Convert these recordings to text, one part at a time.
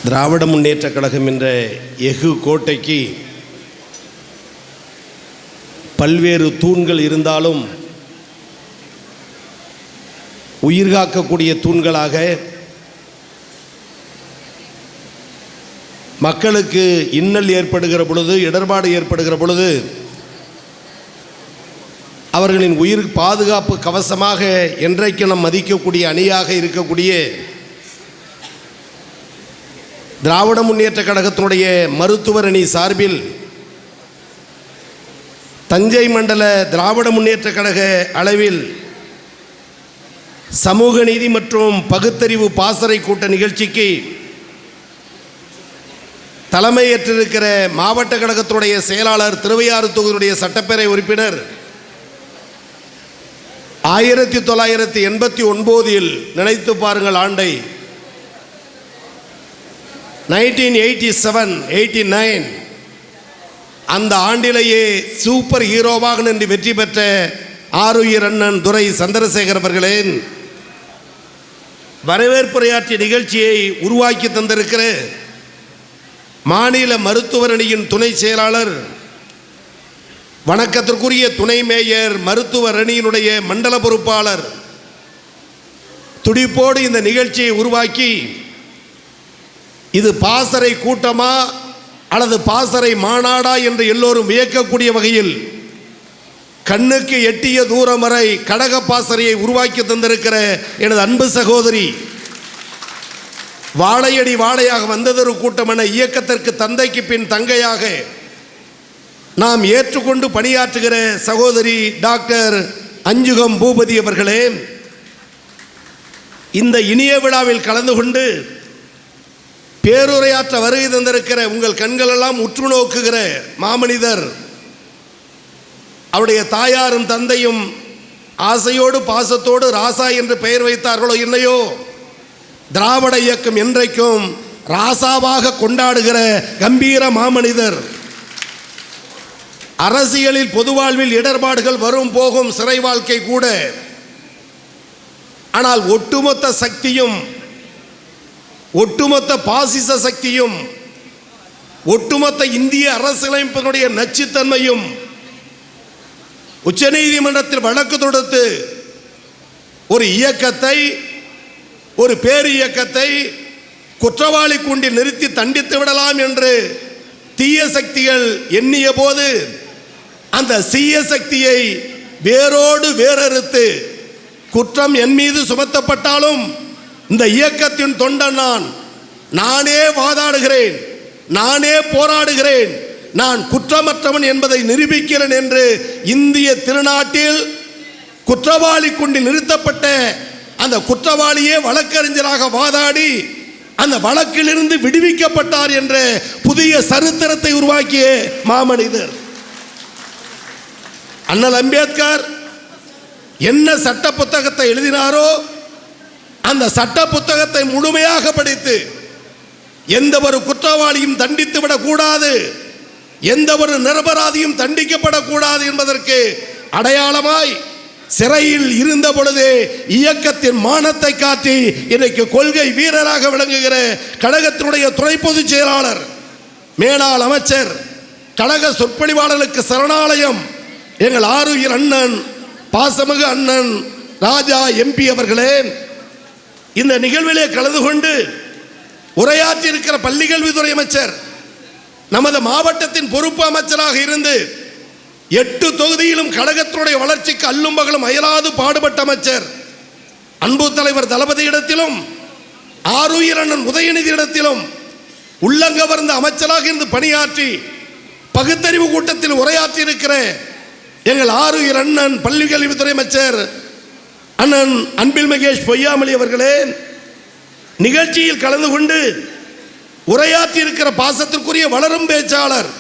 திராவிட முன்னேற்ற கழகம் என்ற எஃகு கோட்டைக்கு பல்வேறு தூண்கள் இருந்தாலும் உயிர்காக்கக்கூடிய தூண்களாக மக்களுக்கு இன்னல் ஏற்படுகிற பொழுது, இடர்பாடு ஏற்படுகிற பொழுது அவர்களின் உயிர் பாதுகாப்பு கவசமாக என்றைக்கு நாம் மதிக்கக்கூடிய அணியாக இருக்கக்கூடிய திராவிட முன்னேற்ற கழகத்தினுடைய மருத்துவர் அணி சார்பில் தஞ்சை மண்டல திராவிட முன்னேற்ற கழக அளவில் சமூக நீதி மற்றும் பகுத்தறிவு பாசறை கூட்ட நிகழ்ச்சிக்கு தலைமையேற்றிருக்கிற மாவட்ட கழகத்தினுடைய செயலாளர், திருவையாறு தொகுதியுடைய சட்டப்பேரவை உறுப்பினர், 1989 நினைத்து பாருங்கள் ஆண்டை, 1987-89 அந்த ஆண்டிலேயே சூப்பர் ஹீரோவாக நின்று வெற்றி பெற்ற ஆருயிர் அண்ணன் துரை சந்திரசேகர் அவர்களே, வரவேற்புரையாற்றிய நிகழ்ச்சியை உருவாக்கி தந்திருக்கிற மாநில மருத்துவர் அணியின் துணை செயலாளர், வணக்கத்திற்குரிய துணை மேயர், மருத்துவர் அணியினுடைய மண்டல பொறுப்பாளர், துடிப்போடு இந்த நிகழ்ச்சியை உருவாக்கி இது பாசறை கூட்டமா அல்லது பாசறை மாநாடா என்று எல்லோரும் வியக்கக்கூடிய வகையில் கண்ணுக்கு எட்டிய தூரம் வரை கடக பாசறையை உருவாக்கி தந்திருக்கிற எனது அன்பு சகோதரி, வாழையடி வாழையாக வந்ததொரு கூட்டம் என இயக்கத்திற்கு தந்தைக்கு பின் தங்கையாக நாம் ஏற்றுக்கொண்டு பணியாற்றுகிற சகோதரி டாக்டர் அஞ்சுகம் பூபதி அவர்களே, இந்த இனிய விழாவில் கலந்து கொண்டு பேருரையாற்ற வருகை தந்திருக்கிற உங்கள் கண்களெல்லாம் உற்று நோக்குகிற மாமனிதர், அவருடைய தாயாரும் தந்தையும் ஆசையோடு பாசத்தோடு ராசா என்று பெயர் வைத்தார்களோ இல்லையோ, திராவிட இயக்கம் என்றைக்கும் ராசாவாக கொண்டாடுகிற கம்பீர மாமனிதர், அரசியலில் பொது வாழ்வில் இடர்பாடுகள் வரும் போகும், சிறை வாழ்க்கை கூட, ஆனால் ஒட்டுமொத்த சக்தியும், ஒட்டுமொத்த பாசிச சக்தியும், ஒட்டுமொத்த இந்திய அரசியலமைப்பினுடைய நச்சுத்தன்மையும் உச்சநீதிமன்றத்தில் வழக்கு தொடுத்து ஒரு இயக்கத்தை, ஒரு பேர் இயக்கத்தை குற்றவாளி கூண்டில் நிறுத்தி தண்டித்து விடலாம் என்று தீய சக்திகள் எண்ணிய போது அந்த தீய சக்தியை வேரோடு வேறறுத்து, குற்றம் என் மீது சுமத்தப்பட்டாலும் இந்த இயக்கத்தின் தொண்டன் நானே வாதாடுகிறேன், நானே போராடுகிறேன், நான் குற்றமற்றவன் என்பதை நிரூபிக்கிறேன் என்று இந்திய திருநாட்டில் குற்றவாளி கூண்டில் நிறுத்தப்பட்ட அந்த குற்றவாளியே வழக்கறிஞராக வாதாடி அந்த வழக்கிலிருந்து விடுவிக்கப்பட்டார் என்ற புதிய சரித்திரத்தை உருவாக்கிய மாமனிதர் அண்ணல் அம்பேத்கர் என்ன சட்ட புத்தகத்தை எழுதினாரோ அந்த சட்ட புத்தகத்தை முழுமையாக படித்து எந்த ஒரு குற்றவாளியும் தண்டித்து விடக்கூடாது, எந்த ஒரு நிரபராதியும் தண்டிக்கப்படக்கூடாது என்பதற்கு அடையாளமாய் சிறையில் இருந்த பொழுது இயக்கத்தின் மானத்தை காட்டி இன்றைக்கு கொள்கை வீரராக விளங்குகிற கழகத்தினுடைய துணை பொதுச் செயலாளர், மேலாள் அமைச்சர், கழக சொற்பொழிவாளர்களுக்கு சரணாலயம் எங்கள் ஆருயிர் அண்ணன், பாசமிகு அண்ணன் ராஜா எம்பி அவர்களே, இந்த நிகழ்விலே கலந்து கொண்டு உரையாற்றி இருக்கிற பள்ளிக்கல்வித்துறை அமைச்சர், நமது மாவட்டத்தின் பொறுப்பு அமைச்சராக இருந்து 8 தொகுதியிலும் கழகத்தினுடைய வளர்ச்சிக்கு அல்லும் பகலும் அயலாது பாடுபட்ட அமைச்சர், அன்பு தலைவர் தளபதியிடத்திலும் ஆருயிர் அண்ணன் உதயநிதி இடத்திலும் உள்ளங்கவர்ந்த அமைச்சராக இருந்து பணியாற்றி பகுத்தறிவு கூட்டத்தில் உரையாற்றி இருக்கிற எங்கள் ஆருயிர் அண்ணன் பள்ளிக்கல்வித்துறை அமைச்சர் அண்ணன் அன்பில் மகேஷ் பொய்யாமொழி அவர்களே, நிகழ்ச்சியில் கலந்து கொண்டு உரையாற்றி இருக்கிற பாசத்திற்குரிய வளரும் பேச்சாளர்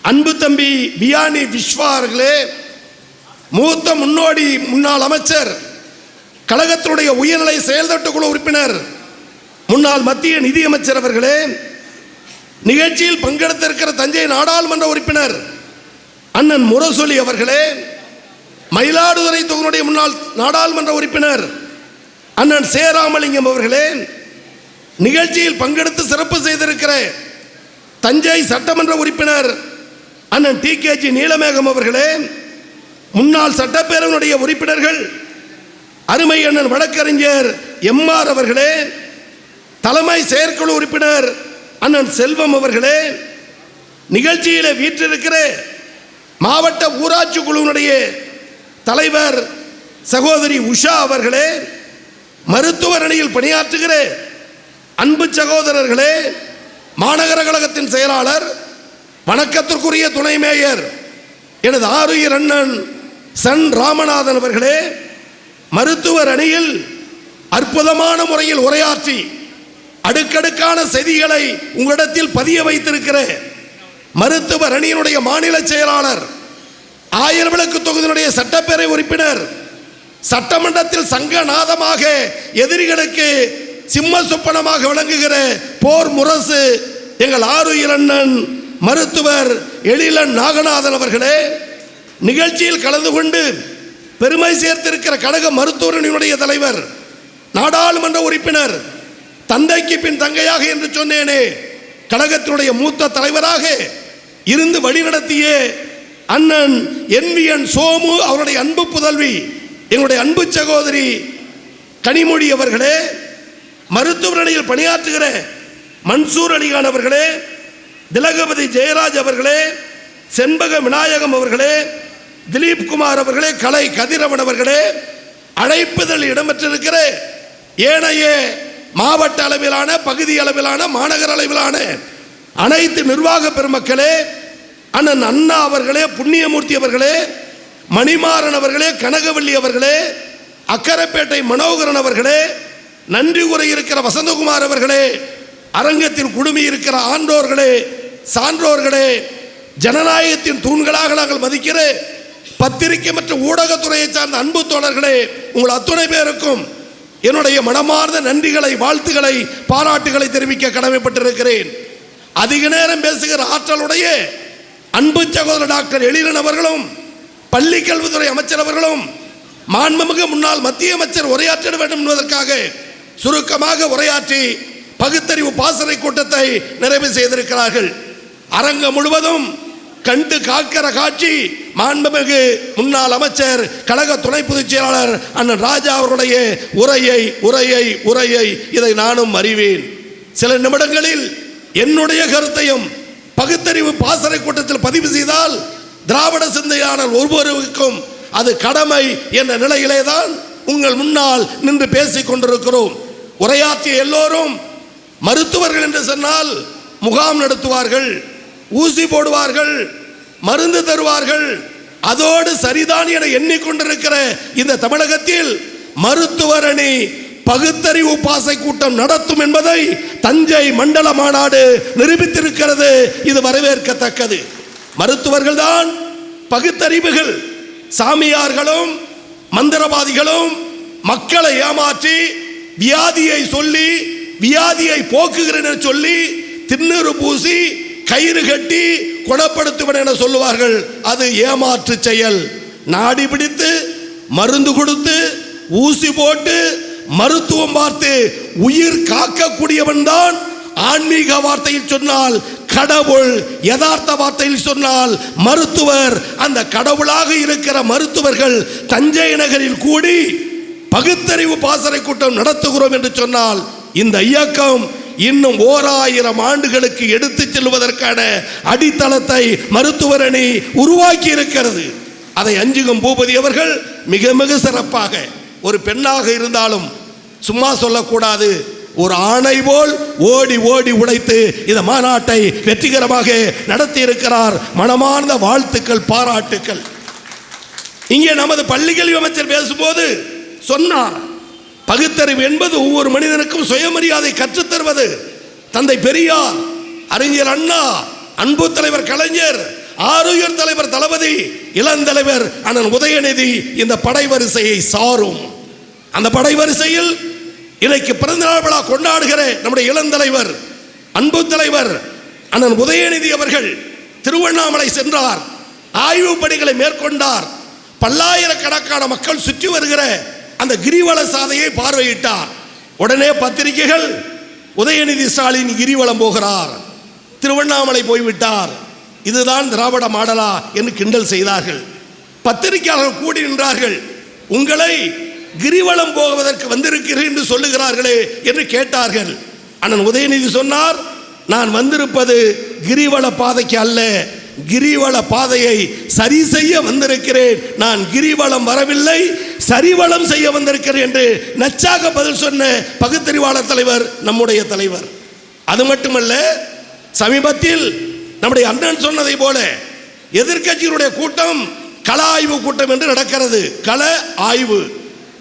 அன்பு தம்பி வியானி விஸ்வா அவர்களே, மூத்த முன்னோடி முன்னாள் அமைச்சர், கழகத்தினுடைய உயர்நிலை செயல்திட்ட குழு உறுப்பினர், முன்னாள் மத்திய நிதியமைச்சர் அவர்களே, நிகழ்ச்சியில் பங்கெடுத்திருக்கிற தஞ்சை நாடாளுமன்ற உறுப்பினர் அண்ணன் முரசொலி அவர்களே, மயிலாடுதுறை தொகுதியுடைய முன்னாள் நாடாளுமன்ற உறுப்பினர் அண்ணன் சேராமலிங்கம் அவர்களே, நிகழ்ச்சியில் பங்கெடுத்து சிறப்பு செய்திருக்கிற தஞ்சை சட்டமன்ற உறுப்பினர் அண்ணன் TKG நீலமேகம் அவர்களே, முன்னாள் சட்டப்பேரவையினுடைய உறுப்பினர்கள் அருமை அண்ணன் வழக்கறிஞர் MR அவர்களே, தலைமை செயற்குழு உறுப்பினர் அண்ணன் செல்வம் அவர்களே, நிகழ்ச்சியில் வீற்றிருக்கிற மாவட்ட ஊராட்சி குழுவினுடைய தலைவர் சகோதரி உஷா அவர்களே, மருத்துவர் அணியில் பணியாற்றுகிற அன்பு சகோதரர்களே, மாநகர கழகத்தின் செயலாளர், வணக்கத்திற்குரிய துணை மேயர் எனது ஆருயிர் அண்ணன் சன் ராமநாதன் அவர்களே, மருத்துவர் அணியில் அற்புதமான முறையில் உரையாற்றி அடுக்கடுக்கான செய்திகளை உங்களிடத்தில் பதிய வைத்திருக்கிற மருத்துவர் அணியினுடைய மாநில செயலாளர், ஆயிரவிளக்கு தொகுதியினுடைய சட்டப்பேரவை உறுப்பினர், சட்டமன்றத்தில் சங்கநாதமாக எதிரிகளுக்கு சிம்ம சொப்பனமாக விளங்குகிற போர் முரசு எங்கள் ஆருயிர் அண்ணன் மருத்துவர் எழிலன் நாகநாதன் அவர்களே, நிகழ்ச்சியில் கலந்து கொண்டு பெருமை சேர்த்திருக்கிற கழக மருத்துவர் அணியினுடைய தலைவர், நாடாளுமன்ற உறுப்பினர், தந்தைக்கு பின் தங்கையாக என்று சொன்னேனே, கழகத்தினுடைய மூத்த தலைவராக இருந்து வழிநடத்திய அண்ணன் NVN சோமு அவருடைய அன்பு புதல்வி எங்களுடைய அன்பு சகோதரி கனிமொழி அவர்களே, மருத்துவர் அணியில் பணியாற்றுகிற மன்சூர் அலிகான் அவர்களே, திலகபதி ஜெயராஜ் அவர்களே, செண்பக விநாயகம் அவர்களே, திலீப் குமார் அவர்களே, கலை கதிரவன் அவர்களே, அழைப்புதல் இடம்பெற்றிருக்கிற ஏனைய மாவட்ட அளவிலான, பகுதி அளவிலான, மாநகர அளவிலான அனைத்து நிர்வாக பெருமக்களே, அண்ணன் அண்ணா அவர்களே, புண்ணியமூர்த்தி அவர்களே, மணிமாறன் அவர்களே, கனகவல்லி அவர்களே, அக்கரைப்பேட்டை மனோகரன் அவர்களே, நன்றி கூற இருக்கிற வசந்தகுமார் அவர்களே, அரங்கத்தில் குழுமி இருக்கிற ஆண்டோர்களே, சான்றோர்களே, ஜனநாயகத்தின் தூண்களாக நாங்கள் மதிக்கிற பத்திரிகை மற்றும் ஊடகத்துறையை சார்ந்த அன்பு தோழர்களே, உங்கள் அத்துணை பேருக்கும் என்னுடைய மனமார்ந்த நன்றிகளை, வாழ்த்துக்களை, பாராட்டுகளை தெரிவிக்க கடமைப்பட்டிருக்கிறேன். அதிக நேரம் பேசுகிற ஆற்றலுடைய அன்பு சகோதரர் டாக்டர் எழிலன் அவர்களும், பள்ளி கல்வித்துறை அமைச்சர் அவர்களும், மாண்புமிகு முன்னாள் மத்திய அமைச்சர் உரையாற்ற வேண்டும் என்பதற்காக சுருக்கமாக உரையாற்றி பகுத்தறிவு பாசறை கூட்டத்தை நிறைவு செய்திருக்கிறார்கள். அரங்கம் முழுவதும் கண்டு காக்கிற காட்சி மாண்புமிகு முன்னாள் அமைச்சர், கழக துணை பொதுச் செயலாளர் அண்ணன் ராஜா அவருடைய உரையை இதை நானும் அறிவேன். சில நிமிடங்களில் என்னுடைய கருத்தையும் பகுத்தறிவு பாசறை கூட்டத்தில் பதிவு செய்தால் திராவிட சிந்தையாளர் ஒவ்வொருவருக்கும் அது கடமை என்ற நிலையிலே தான் உங்கள் முன்னால் நின்று பேசிக் கொண்டிருக்கிறோம். உரையாற்றிய எல்லோரும் மருத்துவர்கள் என்று சொன்னால் முகாம் நடத்துவார்கள், ஊசி போடுவார்கள், மருந்து தருவார்கள். அதோடு சரிதான் என எண்ணிக்கொண்டிருக்கிற இந்த தமிழகத்தில் மருத்துவர் அணி பகுத்தறிவு பாசறை கூட்டம் நடத்தும் என்பதை தஞ்சை மண்டல மாநாடு நிரூபித்திருக்கிறது. இது வரவேற்கத்தக்கது. மருத்துவர்கள் தான் பகுத்தறிவுகள். சாமியார்களும் மந்திரவாதிகளும் மக்களை ஏமாற்றி வியாதியை சொல்லி வியாதியை போக்குகிறேன் சொல்லி திண்ணூறு பூசி கயிறு கட்டி குணப்படுத்துவன் என சொல்லுவார்கள். அது ஏமாற்று செயல். நாடி பிடித்து மருந்து கொடுத்து ஊசி போட்டு மருத்துவம் பார்த்து உயிர் காக்கக்கூடியவன் தான் ஆன்மீக வார்த்தையில் சொன்னால் கடவுள், யதார்த்த வார்த்தையில் சொன்னால் மருத்துவர். அந்த கடவுளாக இருக்கிற மருத்துவர்கள் தஞ்சை நகரில் கூடி பகுத்தறிவு பாசறை கூட்டம் நடத்துகிறோம் என்று சொன்னால் இந்த இயக்கம் இன்னும் 1000 ஆண்டுகளுக்கு எடுத்து செல்வதற்கான அடித்தளத்தை மருத்துவர் அணி உருவாக்கி இருக்கிறது. அதை அஞ்சுகம் பூபதி அவர்கள் மிக மிக சிறப்பாக, ஒரு பெண்ணாக இருந்தாலும் சும்மா சொல்லக்கூடாது, ஒரு ஆணை போல் ஓடி ஓடி உழைத்து இந்த மாநாட்டை வெற்றிகரமாக நடத்தி இருக்கிறார். மனமார்ந்த வாழ்த்துக்கள், பாராட்டுக்கள். இங்கே நமது பள்ளிக்கல்வி அமைச்சர் பேசும்போது சொன்னார், பகுத்தறிவு என்பது ஒவ்வொரு மனிதனுக்கும் சுயமரியாதை கற்றுத்தருவது. தந்தை பெரியார், அறிஞர் அண்ணா, அன்பு தலைவர் கலைஞர், ஆருயிர் தலைவர் தளபதி, இளந்தலைவர் அண்ணன் உதயநிதி இந்த படைவரிசையை சாரும். அந்த படைவரிசையில் இன்றைக்கு பிறந்தநாள் விழா கொண்டாடுகிற நம்முடைய இளந்தலைவர், அன்பு தலைவர் அண்ணன் உதயநிதி அவர்கள் திருவண்ணாமலை சென்றார், ஆய்வு பணிகளை மேற்கொண்டார். பல்லாயிரக்கணக்கான மக்கள் சுற்றி வருகிற அந்த கிரிவல சாதையை பார்வையிட்டார். உடனே பத்திரிகைகள் உதயநிதி ஸ்டாலின் கிரிவலம் போகிறார், திருவண்ணாமலை போய்விட்டார், இதுதான் திராவிட மாடலா என்று கிண்டல் செய்தார்கள். பத்திரிகையாளர்கள் கூடி நின்றார்கள். உங்களை கிரிவலம் போவதற்கு வந்திருக்கிறேன் என்று சொல்லுகிறார்களே என்று கேட்டார்கள். அண்ணன் உதயநிதி சொன்னார், நான் வந்திருப்பது கிரிவல பாதைக்கு அல்ல, கிரிவல பாதையை சரி செய்ய வந்திருக்கிறேன், நான் கிரிவலம் வரவில்லை, சரிவலம் செய்ய வந்திருக்கிறேன் என்று நச்சாக பதில் சொன்ன பகுத்தறிவாளர் தலைவர் நம்முடைய தலைவர். அது மட்டுமல்ல, சமீபத்தில் நம்முடைய அண்ணன் சொன்னதை போல எதிர்க்கட்சிகளுடைய கூட்டம் கள ஆய்வு கூட்டம் என்று நடக்கிறது. கள ஆய்வு,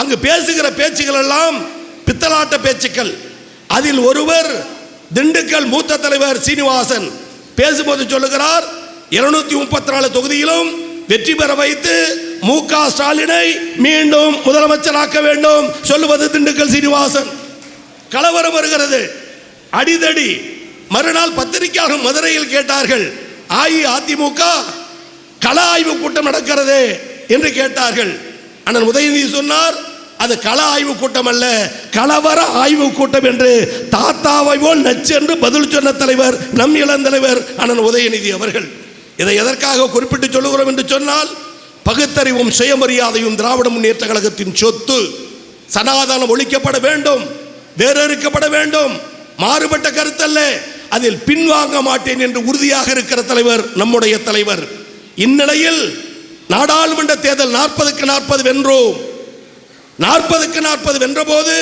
அங்கு பேசுகிற பேச்சுகள் எல்லாம் பித்தலாட்ட பேச்சுக்கள். அதில் ஒருவர் திண்டுக்கல் மூத்த தலைவர் சீனிவாசன் பேசும்போது சொல்லுகிறார், 234 தொகுதியிலும் வெற்றி பெற வைத்து மு.க. ஸ்டாலினை மீண்டும் முதலமைச்சராக்க வேண்டும் சொல்லுவது திண்டுக்கல் சீனிவாசன். கலவரம் வருகிறது, அடிதடி. மறுநாள் பத்திரிகையாளர்கள் மதுரையில் கேட்டார்கள், அஇஅதிமுக கள ஆய்வு கூட்டம் நடக்கிறது என்று கேட்டார்கள். அண்ணன் உதயநிதி சொன்னார், அது கள ஆய்வு கூட்டம் அல்ல, கலவர ஆய்வு கூட்டம் என்று தாத்தாவை போல் நச்சு என்று பதில் சொன்ன தலைவர் நம் இளந்தலைவர் அண்ணன் உதயநிதி அவர்கள். இதை எதற்காக குறிப்பிட்டு சொல்லுகிறோம் என்று சொன்னால், பகுத்தறிவும் சுயமரியாதையும் திராவிட முன்னேற்ற கழகத்தின் சொத்து. சனாதனம் ஒழிக்கப்பட வேண்டும், வேறறுக்கப்பட வேண்டும், மாறுபட்ட கருத்தல்ல, அதில் பின்வாங்க மாட்டேன் என்று உறுதியாக இருக்கிற தலைவர் நம்முடைய தலைவர். இந்நிலையில் நாடாளுமன்ற தேர்தல் 40க்கு 40 வென்றோம். 40க்கு 40 வென்ற போது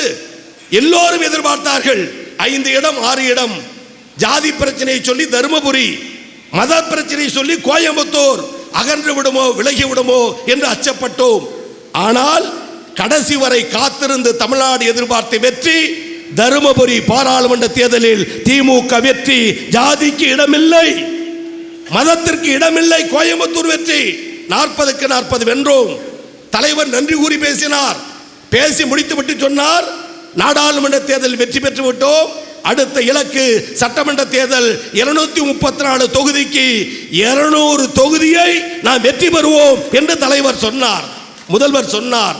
எல்லோரும் எதிர்பார்த்தார்கள் 5 இடம் 6 இடம். ஜாதி பிரச்சனையை சொல்லி தருமபுரி, மத பிரச்சனையை சொல்லி கோயம்புத்தூர் அகன்று விடுமோ விலகி விடுமோ என்று அச்சப்பட்டோம். ஆனால் கடைசி வரை காத்திருந்து தமிழ்நாடு எதிர்பார்த்த வெற்றி தருமபுரி பாராளுமன்ற தேர்தலில் திமுக வெற்றி. ஜாதிக்கு இடமில்லை, மதத்திற்கு இடமில்லை, கோயம்புத்தூர் வெற்றி. 40க்கு 40 வென்றோம். தலைவர் நன்றி கூறி பேசினார். பேசி முடித்துவிட்டு சொன்னார், நாடாளுமன்ற தேர்தல் வெற்றி பெற்று விட்டோம், அடுத்த இலக்கு சட்டமன்ற தேர்தல் 234 தொகுதிக்கு 200 தொகுதியை நாம் வெற்றி பெறுவோம் என்று தலைவர் சொன்னார். முதல்வர் சொன்னார்,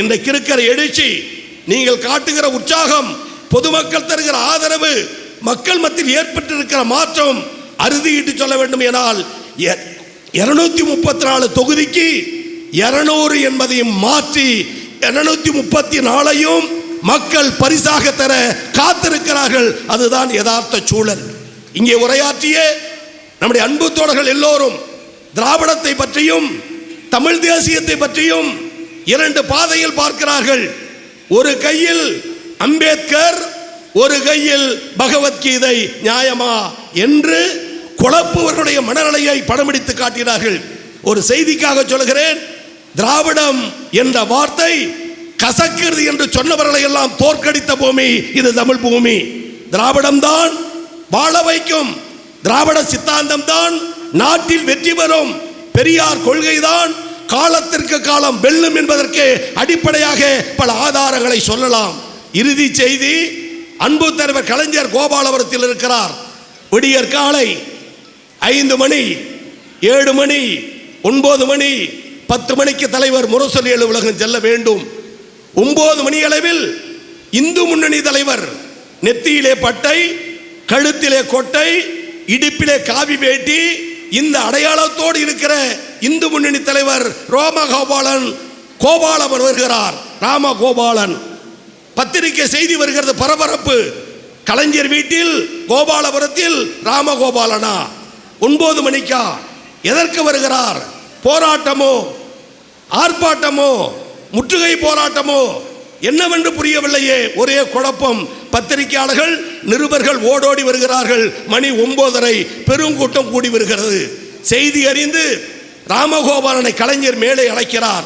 இன்றைக்கு இருக்கிற எழுச்சி, நீங்கள் காட்டுகிற உற்சாகம், பொதுமக்கள் தருகிற ஆதரவு, மக்கள் மத்தியில் ஏற்பட்டிருக்கிற மாற்றம் அறுதியிட்டு சொல்ல வேண்டும் எனால் 234 தொகுதிக்கு 200 என்பதையும் மாற்றி 234ஐயும் மக்கள் பரிசாக தர காத்திருக்கிறார்கள். அதுதான் யதார்த்த சூழல். இங்கே உரையாற்றிய நம்முடைய அன்பு தோழர்கள் எல்லோரும் திராவிடத்தை பற்றியும் தமிழ் தேசியத்தை பற்றியும் 2 பாதையில் பார்க்கிறார்கள். ஒரு கையில் அம்பேத்கர், ஒரு கையில் பகவத்கீதை, நியாயமா என்று குழப்புவர்களுடைய மனநிலையை படம்பிடித்து காட்டினார்கள். ஒரு செய்திக்காக சொல்கிறேன், திராவிடம் என்ற வார்த்தை கசக்கிறது என்று சொன்னவர்களை எல்லாம் தோற்கடித்த பூமி இது தமிழ் பூமி. திராவிடம் தான் வாழ வைக்கும், திராவிட சித்தாந்தம் தான் நாட்டில் வெற்றி பெறும், பெரியார் கொள்கைதான் காலத்திற்கு காலம் வெல்லும் என்பதற்கு அடிப்படையாக பல ஆதாரங்களை சொல்லலாம். இறுதி செய்தி, அன்பு தலைவர் கலைஞர் கோபாலபுரத்தில் இருக்கிறார். விடியற் காலை 5 மணி, 7 மணி, 9 மணி, 10 மணிக்கு தலைவர் முரசொலி அலுவலகம் செல்ல வேண்டும். 9 மணி அளவில் இந்து முன்னணி தலைவர் நெத்தியிலே பட்டை, கழுத்திலே கொட்டை, இடுப்பிலே காவி வேட்டி, இந்த அடையாளத்தோடு இருக்கிற இந்து முன்னணி தலைவர் ரோமகோபாலன் கோபாலன் வருகிறார். ராமகோபாலன் பத்திரிகை செய்தி வருகிறது, பரபரப்பு. கலைஞர் வீட்டில் கோபாலபுரத்தில் ராமகோபாலனா 9 மணிக்கா? எதற்கு வருகிறார்? போராட்டமோ, ஆர்ப்பாட்டமோ, முற்றுகை போராட்டமோ என்னவென்று புரியவில்லையே, ஒரே குழப்பம். பத்திரிகையாளர்கள் நிருபர்கள் ஓடோடி வருகிறார்கள். மணி 9:30, பெருங்கூட்டம் கூடி வருகிறது. செய்தி அறிந்து ராமகோபாலனை கலைஞர் மேலே அழைக்கிறார்.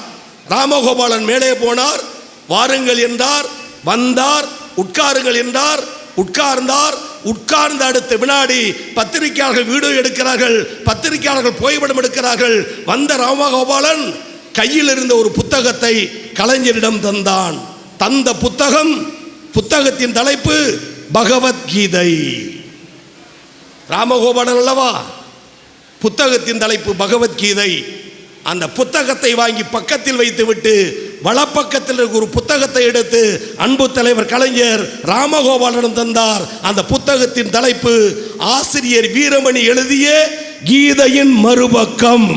ராமகோபாலன் மேலே போனார். வாருங்கள் என்றார், வந்தார். உட்காருங்கள் என்றார், உட்கார்ந்தார். உட்கார்ந்த அடுத்த வினாடி பத்திரிகையாளர்கள் வீடியோ எடுக்கிறார்கள், பத்திரிகையாளர்கள் புகைப்படம் எடுக்கிறார்கள். வந்த ராமகோபாலன் கையில் இருந்த ஒரு புத்தகத்தை கலைஞரிடம் தந்தான். தந்த புத்தகத்தின் தலைப்பு பகவத்கீதை. ராமகோபாலன் அல்லவா? புத்தகத்தின் தலைப்பு பகவத்கீதை. அந்த புத்தகத்தை வாங்கி பக்கத்தில் வைத்துவிட்டு வலப்பக்கத்தில் இருக்க ஒரு புத்தகத்தை எடுத்து அன்பு தலைவர் கலைஞர் ராமகோபாலனிடம் தந்தார். அந்த புத்தகத்தின் தலைப்பு ஆசிரியர் வீரமணி எழுதிய கீதையின் மறுபக்கம்.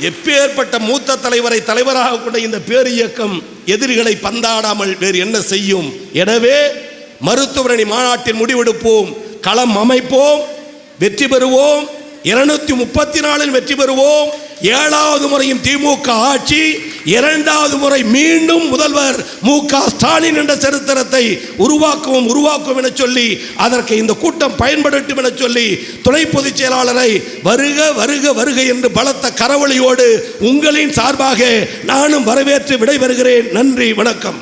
எப்பேற்பட்ட மூத்த தலைவரை தலைவராக கொண்ட இந்த பேர் இயக்கம் எதிரிகளை பந்தாடாமல் வேறு என்ன செய்யும்? எனவே மருத்துவரணி மாநாட்டில் முடிவெடுப்போம், களம் அமைப்போம், வெற்றி பெறுவோம். 234 வெற்றி பெறுவோம். 7வது முறையும் திமுக ஆட்சி, 2வது முறை மீண்டும் முதல்வர் மு.க. ஸ்டாலின் என்ற சரித்திரத்தை உருவாக்குவோம் என சொல்லி, அதற்கு இந்த கூட்டம் பயன்படட்டும் என சொல்லி துணை பொதுச் செயலாளரை வருக வருக வருக என்று பலத்த கரவொலியோடு உங்களின் சார்பாக நானும் வரவேற்று விடைபெறுகிறேன். நன்றி, வணக்கம்.